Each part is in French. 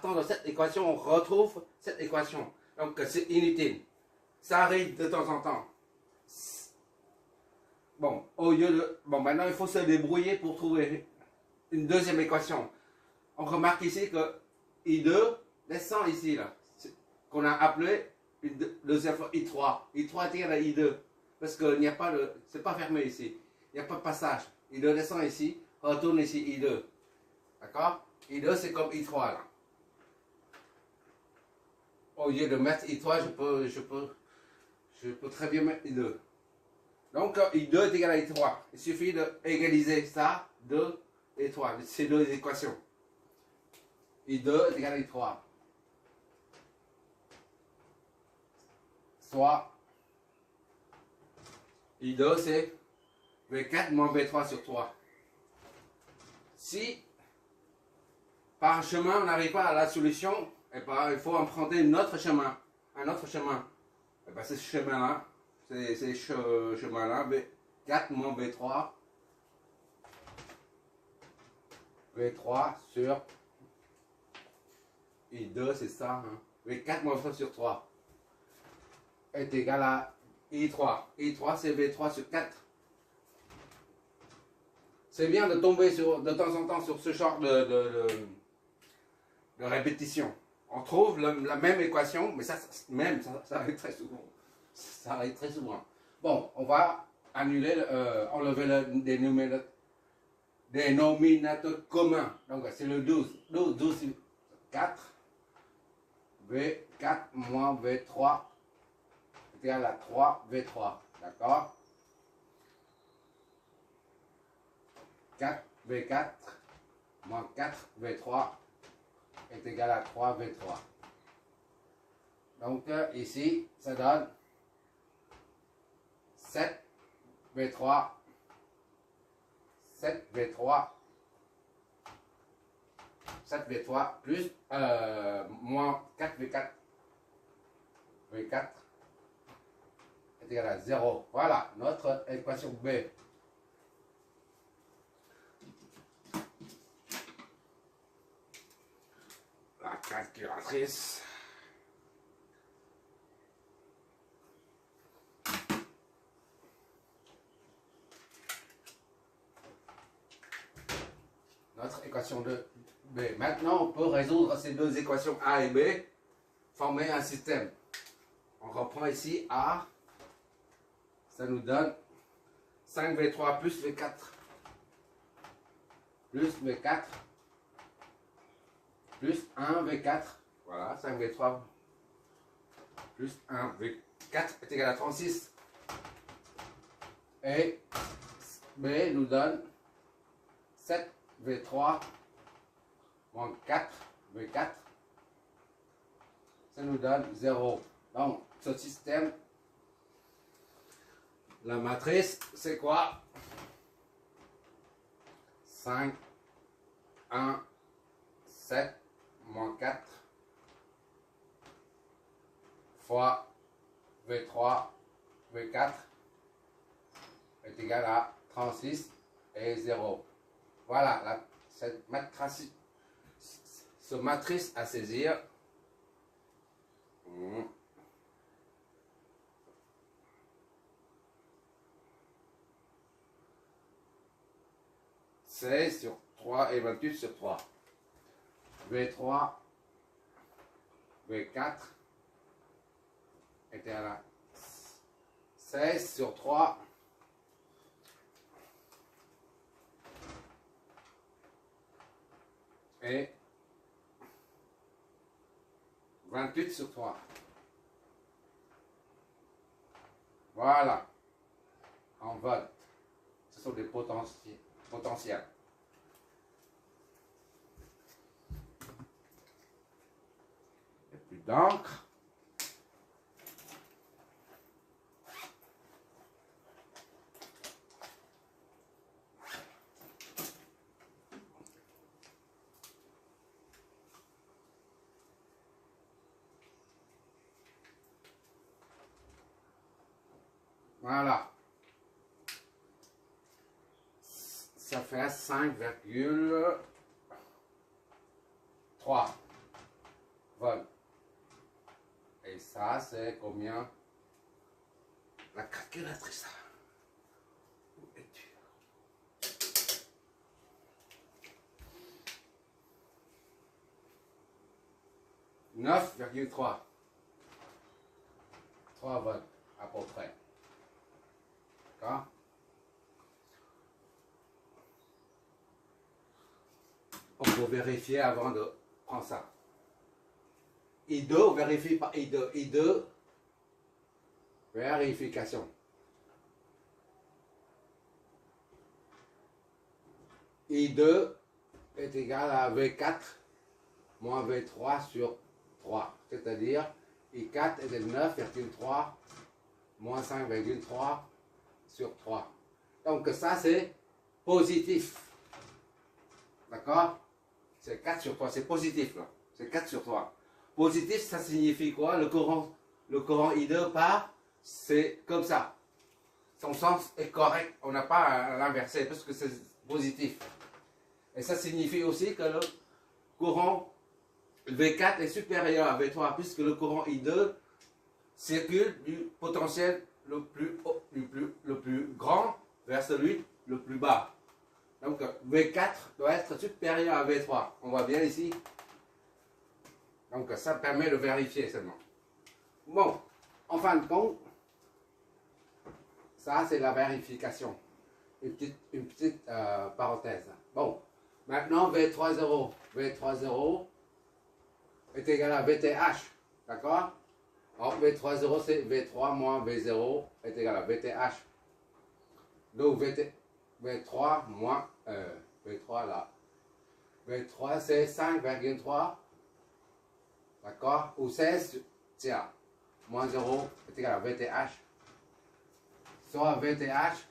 temps dans cette équation, on retrouve cette équation. Donc c'est inutile. Ça arrive de temps en temps. Bon, au lieu de... Bon, maintenant il faut se débrouiller pour trouver une deuxième équation. On remarque ici que I2 descend ici, là. Qu'on a appelé une deuxième fois I3. I3 est égal à I2. Parce qu'il n'y a pas de... C'est pas fermé ici. Il n'y a pas de passage. I2 descend ici, retourne ici I2. D'accord? I2 c'est comme I3 là. Au lieu de mettre I3, je peux très bien mettre I2. Donc I2 est égal à I3. Il suffit d'égaliser ça, 2 et 3. Ces deux équations. I2 est égal à I3. Soit I2 c'est V4 moins V3 sur 3. Si par chemin on n'arrive pas à la solution, et ben, il faut emprunter un autre chemin. Et ben, c'est ce chemin-là. C'est ce chemin-là. V4 moins V3. V3 sur I2, c'est ça. Hein. V4 moins V3 sur 3 est égal à I3. I3 c'est V3 sur 4. C'est bien de tomber de temps en temps sur ce genre de répétition. On trouve la même équation, mais ça arrive très souvent. Ça arrive très souvent. Bon, on va annuler, enlever le dénominateur commun. Donc c'est le 12. 12 c'est 4. V4 moins V3 est égal à 3 V3. D'accord? 4 V4 moins 4 V3 est égal à 3 V3. Donc ici, ça donne 7 V3, 7 V3, 7 V3 plus moins 4 V4. V4 est égal à 0. Voilà notre équation B. La calculatrice. Notre équation de B. Maintenant, on peut résoudre ces deux équations A et B, former un système. On reprend ici A. Ça nous donne 5V3 plus V4 plus V4 plus 1 V4. Voilà, 5V3 plus 1 V4 est égal à 36. Et B nous donne 7 V3 moins 4 V4. Ça nous donne 0. Donc, ce système, la matrice, c'est quoi? 5, 1, 7, moins 4 fois V3, V4 est égal à 36 et 0. Voilà, cette matrice à saisir. C'est sur 3 et 28 sur 3. V3, V4 était à la 16 sur 3. Et 28 sur 3. Voilà. En volts. Ce sont des potentiels. Et puis d'encre. Voilà. Ça fait 5,3. Ça, c'est combien? La calculatrice. Où es-tu? 9,3. 3 volts à peu près. D'accord? On peut vérifier avant de prendre ça. I2, on vérifie par I2. I2, vérification. I2 est égal à V4 moins V3 sur 3. C'est-à-dire I4 est de 9,3 moins 5,3 sur 3. Donc ça c'est positif. D'accord? C'est 4 sur 3, c'est positif là. C'est 4 sur 3. Positif, ça signifie quoi? Le courant I2 part, c'est comme ça. Son sens est correct. On n'a pas à l'inverser parce que c'est positif. Et ça signifie aussi que le courant V4 est supérieur à V3 puisque le courant I2 circule du potentiel le plus grand vers celui le plus bas. Donc V4 doit être supérieur à V3. On voit bien ici. Donc ça permet de vérifier seulement. Bon, en fin de compte, ça c'est la vérification. Une petite parenthèse. Bon, maintenant V30. V30 est égal à VTH. D'accord? Alors V30 c'est V3 moins V0 est égal à VTH. Donc V3 moins V3 là. V3 c'est 5,3. D'accord? Ou 16 tiers. Moins 0 est égal à VTH. Soit VTH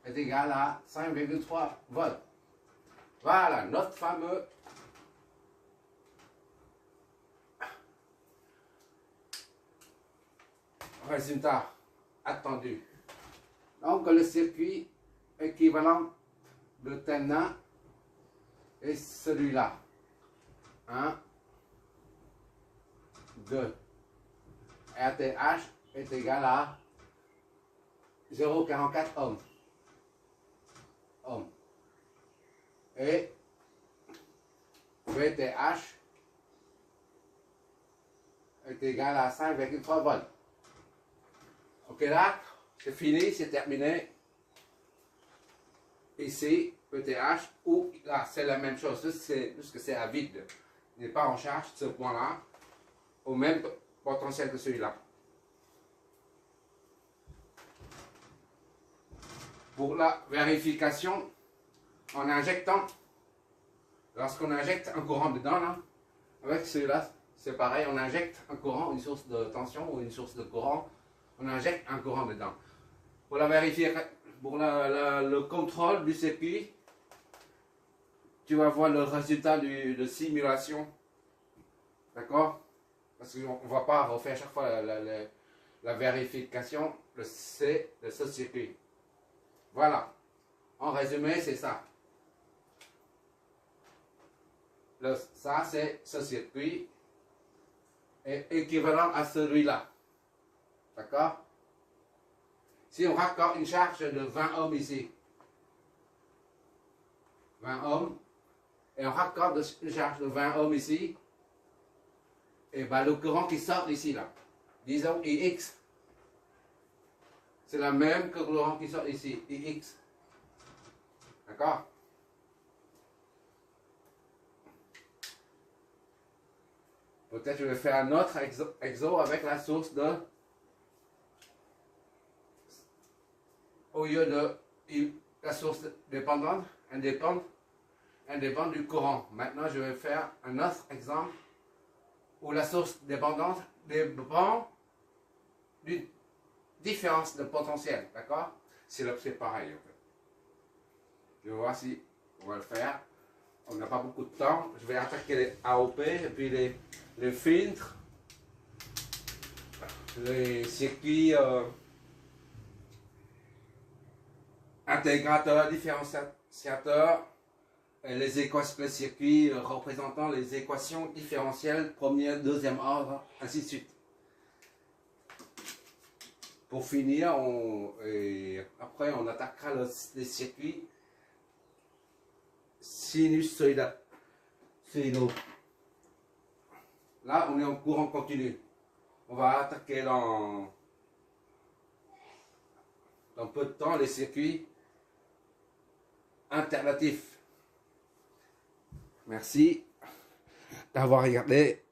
est égal à 5,3 volts. Voilà notre fameux résultat attendu. Donc le circuit équivalent de Thévenin est celui-là. 1, 2. RTH est égal à 0,44 ohms. Et VTH est égal à 5,3 volts. Ok là, c'est fini, c'est terminé. Ici, VTH, ou là, c'est la même chose, puisque c'est à vide. Il n'est pas en charge, ce point-là, au même potentiel que celui-là. Pour la vérification, en injectant, lorsqu'on injecte un courant dedans, là, avec celui-là, c'est pareil, on injecte un courant, une source de tension ou une source de courant, on injecte un courant dedans. Pour la vérifier, pour le contrôle du circuit, tu vas voir le résultat de simulation. D'accord? Parce qu'on ne va pas refaire chaque fois la vérification de ce circuit. Voilà. En résumé, c'est ça. Ça, c'est ce circuit est équivalent à celui-là. D'accord? Si on raccorde une charge de 20 ohms ici, 20 ohms, et on raccorde une charge de 20 ohms ici, et bien le courant qui sort ici, là, disons IX, c'est la même que le courant qui sort ici, IX. D'accord? Peut-être je vais faire un autre exo avec la source de... Au lieu de la source dépendante, indépendante du courant. Maintenant, je vais faire un autre exemple où la source dépendante dépend d'une différence de potentiel. D'accord? C'est pareil. En fait. Je vais voir si on va le faire. On n'a pas beaucoup de temps. Je vais attaquer les AOP et puis les filtres, les circuits intégrateurs, différenciateurs, et les circuits représentant les équations différentielles, premier, deuxième ordre, ainsi de suite. pour finir, et après on attaquera les circuits sinusoïdaux. Là, on est en courant continu. On va attaquer dans peu de temps les circuits alternatifs. Merci d'avoir regardé.